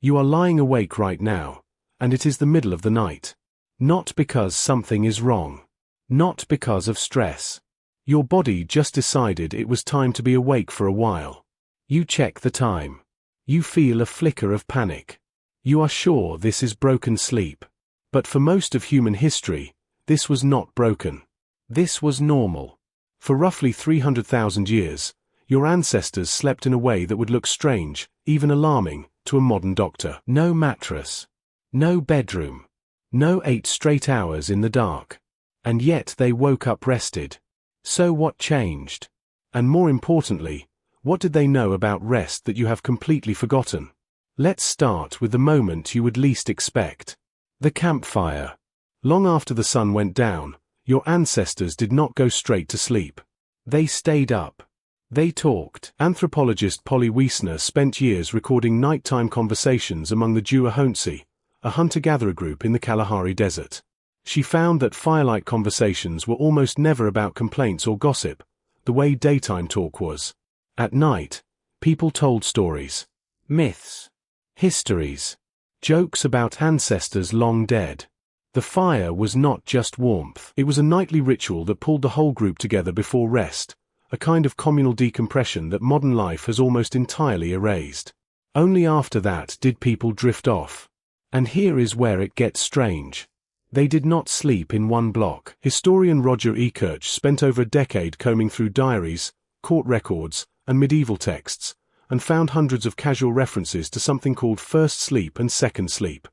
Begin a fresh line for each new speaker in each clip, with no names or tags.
You are lying awake right now, and it is the middle of the night. Not because something is wrong. Not because of stress. Your body just decided it was time to be awake for a while. You check the time. You feel a flicker of panic. You are sure this is broken sleep. But for most of human history, this was not broken. This was normal. For roughly 300,000 years, your ancestors slept in a way that would look strange, even alarming, to a modern doctor. No mattress. No bedroom. No 8 straight hours in the dark. And yet they woke up rested. So what changed? And more importantly, what did they know about rest that you have completely forgotten? Let's start with the moment you would least expect. The campfire. Long after the sun went down, your ancestors did not go straight to sleep. They stayed up. They talked. Anthropologist Polly Wiesner spent years recording nighttime conversations among the Juahonsi, a hunter-gatherer group in the Kalahari Desert. She found that firelight conversations were almost never about complaints or gossip, the way daytime talk was. At night, people told stories, myths, histories, jokes about ancestors long dead. The fire was not just warmth. It was a nightly ritual that pulled the whole group together before rest, a kind of communal decompression that modern life has almost entirely erased. Only after that did people drift off. And here is where it gets strange. They did not sleep in one block. Historian Roger E. Kirch spent over a decade combing through diaries, court records, and medieval texts, and found hundreds of casual references to something called first sleep and second sleep.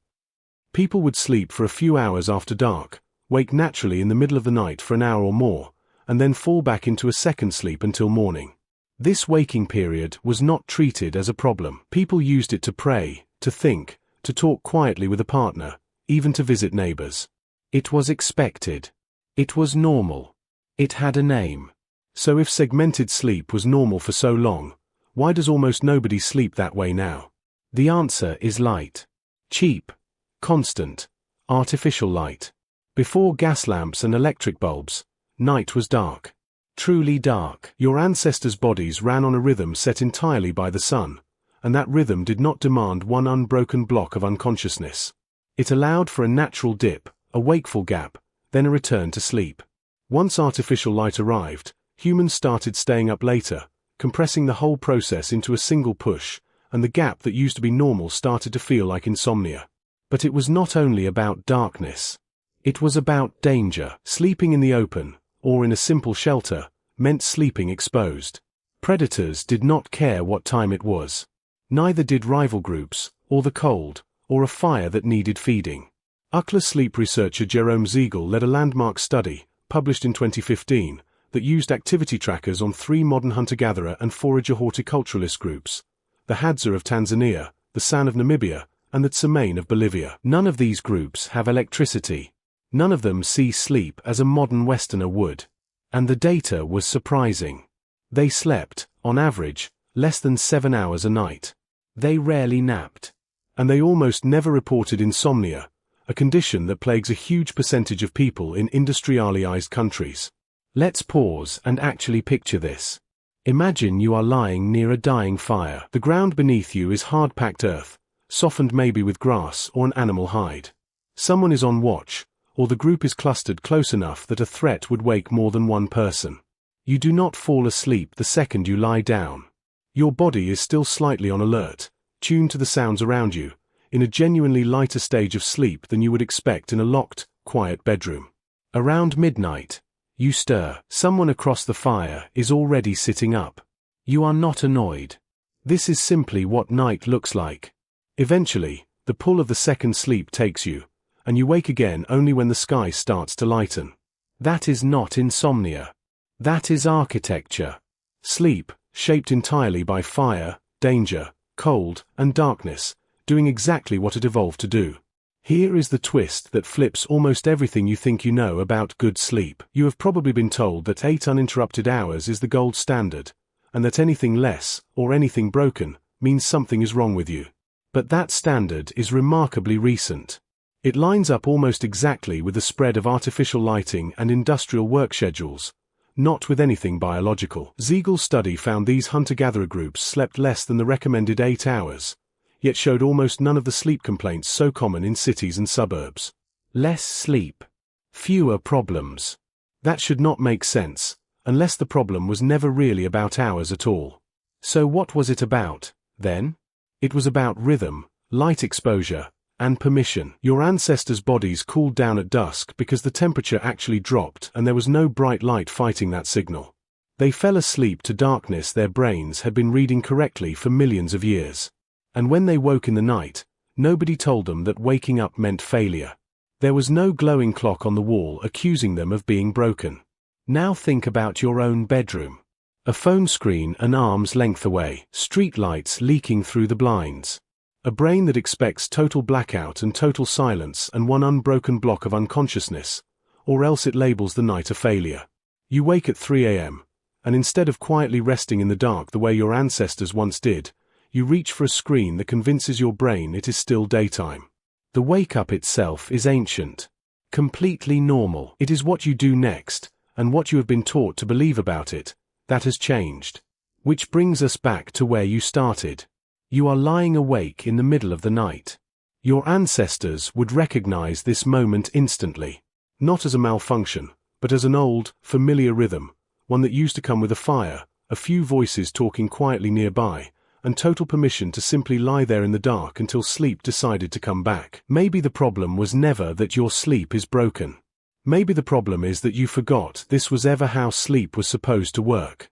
People would sleep for a few hours after dark, wake naturally in the middle of the night for an hour or more, and then fall back into a second sleep until morning. This waking period was not treated as a problem. People used it to pray, to think, to talk quietly with a partner, even to visit neighbors. It was expected. It was normal. It had a name. So if segmented sleep was normal for so long, why does almost nobody sleep that way now? The answer is light. Cheap, constant, artificial light. Before gas lamps and electric bulbs, night was dark. Truly dark. Your ancestors' bodies ran on a rhythm set entirely by the sun, and that rhythm did not demand one unbroken block of unconsciousness. It allowed for a natural dip, a wakeful gap, then a return to sleep. Once artificial light arrived, humans started staying up later, compressing the whole process into a single push, and the gap that used to be normal started to feel like insomnia. But it was not only about darkness. It was about danger. Sleeping in the open, or in a simple shelter, meant sleeping exposed. Predators did not care what time it was. Neither did rival groups, or the cold, or a fire that needed feeding. UCLA sleep researcher Jerome Siegel led a landmark study, published in 2015, that used activity trackers on 3 modern hunter-gatherer and forager horticulturalist groups, the Hadza of Tanzania, the San of Namibia, and the Tsimane of Bolivia. None of these groups have electricity. None of them see sleep as a modern Westerner would. And the data was surprising. They slept, on average, less than 7 hours a night. They rarely napped. And they almost never reported insomnia, a condition that plagues a huge percentage of people in industrialized countries. Let's pause and actually picture this. Imagine you are lying near a dying fire. The ground beneath you is hard-packed earth, softened maybe with grass or an animal hide. Someone is on watch, or the group is clustered close enough that a threat would wake more than one person. You do not fall asleep the second you lie down. Your body is still slightly on alert, tuned to the sounds around you, in a genuinely lighter stage of sleep than you would expect in a locked, quiet bedroom. Around midnight, you stir. Someone across the fire is already sitting up. You are not annoyed. This is simply what night looks like. Eventually, the pull of the second sleep takes you, and you wake again only when the sky starts to lighten. That is not insomnia. That is architecture. Sleep, shaped entirely by fire, danger, cold, and darkness, doing exactly what it evolved to do. Here is the twist that flips almost everything you think you know about good sleep. You have probably been told that 8 uninterrupted hours is the gold standard, and that anything less, or anything broken, means something is wrong with you. But that standard is remarkably recent. It lines up almost exactly with the spread of artificial lighting and industrial work schedules, not with anything biological. Siegel's study found these hunter-gatherer groups slept less than the recommended 8 hours, yet showed almost none of the sleep complaints so common in cities and suburbs. Less sleep. Fewer problems. That should not make sense, unless the problem was never really about hours at all. So what was it about, then? It was about rhythm, light exposure, and permission. Your ancestors' bodies cooled down at dusk because the temperature actually dropped and there was no bright light fighting that signal. They fell asleep to darkness their brains had been reading correctly for millions of years. And when they woke in the night, nobody told them that waking up meant failure. There was no glowing clock on the wall accusing them of being broken. Now think about your own bedroom. A phone screen an arm's length away, street lights leaking through the blinds. A brain that expects total blackout and total silence and one unbroken block of unconsciousness, or else it labels the night a failure. You wake at 3 a.m., and instead of quietly resting in the dark the way your ancestors once did, you reach for a screen that convinces your brain it is still daytime. The wake-up itself is ancient. Completely normal. It is what you do next, and what you have been taught to believe about it, that has changed. Which brings us back to where you started. You are lying awake in the middle of the night. Your ancestors would recognize this moment instantly. Not as a malfunction, but as an old, familiar rhythm, one that used to come with a fire, a few voices talking quietly nearby, and total permission to simply lie there in the dark until sleep decided to come back. Maybe the problem was never that your sleep is broken. Maybe the problem is that you forgot this was ever how sleep was supposed to work.